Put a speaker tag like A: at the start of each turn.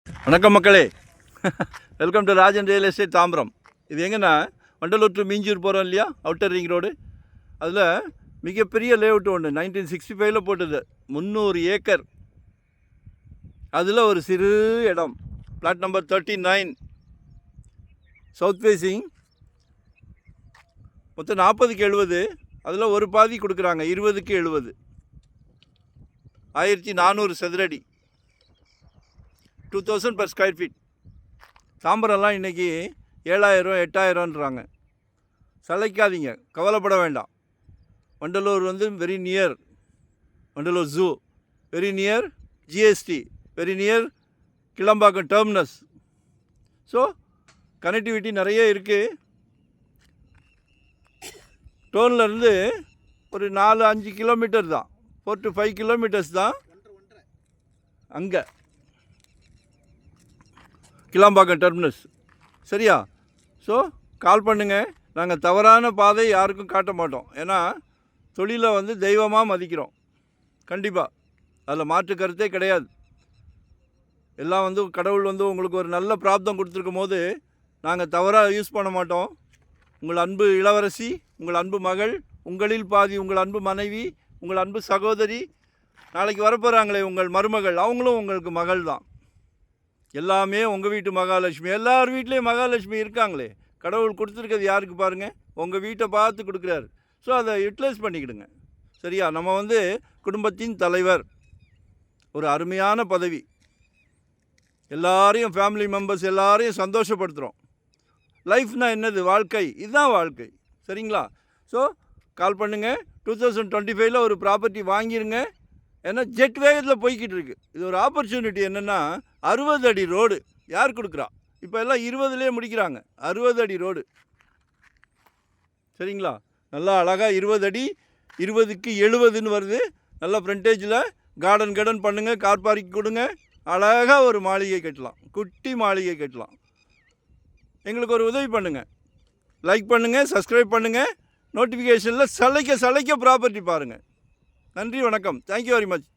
A: வணக்கம் மக்களே. Welcome to Rajan real estate Tambaram. இது எங்கன்னா வண்டலூர் டு மீஞ்சூர் போகிறோம் இல்லையா, அவுட்டர் ரிங் ரோடு. அதில் மிகப்பெரிய லேஅவுட் ஒன்று 1965 போட்டது, 300 ஏக்கர். அதில் ஒரு சிறு இடம், பிளாட் நம்பர் 39, சவுத் ஃபேஸிங். மொத்தம் 40க்கு 70. அதில் ஒரு பாதி கொடுக்குறாங்க, 20க்கு 70. 1400 சதுரடி, 2000 per ஸ்கொயர் ஃபீட். தாம்பரம்லாம் இன்றைக்கி 7000 8000ன்றாங்க. சளைக்காதீங்க, கவலைப்பட வேண்டாம். வண்டலூர் வந்து very near Vandalur zoo, very near GST, very near Kilambakkam terminus. So connectivity நிறைய இருக்குது. டோன்லேருந்து ஒரு 4-5 கிலோமீட்டர் தான், 4 to 5 கிலோமீட்டர்ஸ் தான் அங்கே கிளாம்பாக்கம் டெர்மினஸ். சரியா? ஸோ கால் பண்ணுங்கள். நாங்கள் தவறான பாதை யாருக்கும் காட்ட மாட்டோம். ஏன்னா தொழிலை வந்து தெய்வமாக மதிக்கிறோம். கண்டிப்பாக அதில் மாற்று கருத்தே கிடையாது. எல்லாம் வந்து கடவுள் வந்து உங்களுக்கு ஒரு நல்ல பிராப்தம் கொடுத்துருக்கும் போது நாங்கள் தவறாக யூஸ் பண்ண மாட்டோம். உங்கள் அன்பு இளவரசி, உங்கள் அன்பு மகள், உங்களில் பாதி உங்கள் அன்பு மனைவி, உங்கள் அன்பு சகோதரி, நாளைக்கு வரப்போகிறாங்களே உங்கள் மருமகள், அவங்களும் உங்களுக்கு மகள் தான். எல்லாமே உங்கள் வீட்டு மகாலட்சுமி. எல்லார் வீட்லேயும் மகாலட்சுமி இருக்காங்களே. கடவுள் கொடுத்துருக்கிறது யாருக்கு பாருங்கள், உங்கள் வீட்டை பார்த்து கொடுக்குறாரு. ஸோ அதை யூட்டிலைஸ் பண்ணிக்கிடுங்க. சரியா? நம்ம வந்து குடும்பத்தின் தலைவர், ஒரு அருமையான பதவி. எல்லாரையும், ஃபேமிலி மெம்பர்ஸ் எல்லாரையும் சந்தோஷப்படுத்துகிறோம். லைஃப்னால் என்னது? வாழ்க்கை. இதுதான் வாழ்க்கை. சரிங்களா? ஸோ கால் பண்ணுங்கள். 2025 ஒரு ப்ராப்பர்ட்டி வாங்கிடுங்க. ஏன்னா ஜெட் வேகத்தில் போய்கிட்டு இருக்குது. இது ஒரு ஆப்பர்ச்சுனிட்டி. என்னென்னா 60 அடி ரோடு யார் கொடுக்குறா? இப்போ எல்லாம் 20லே முடிக்கிறாங்க. 60 அடி ரோடு. சரிங்களா? நல்லா அழகாக 20 அடி, 20க்கு 70ன்னு வருது. நல்லா ஃப்ரண்டேஜில் கார்டன் பண்ணுங்கள், கார் பார்க்கிங் கொடுங்க. அழகாக ஒரு மாளிகை கட்டலாம், குட்டி மாளிகை கட்டலாம். எங்களுக்கு ஒரு உதவி பண்ணுங்கள். லைக் பண்ணுங்கள், சப்ஸ்கிரைப் பண்ணுங்கள், நோட்டிஃபிகேஷனில் சளைக்க ப்ராப்பர்ட்டி பாருங்கள். நன்றி, வணக்கம். Thank you very much.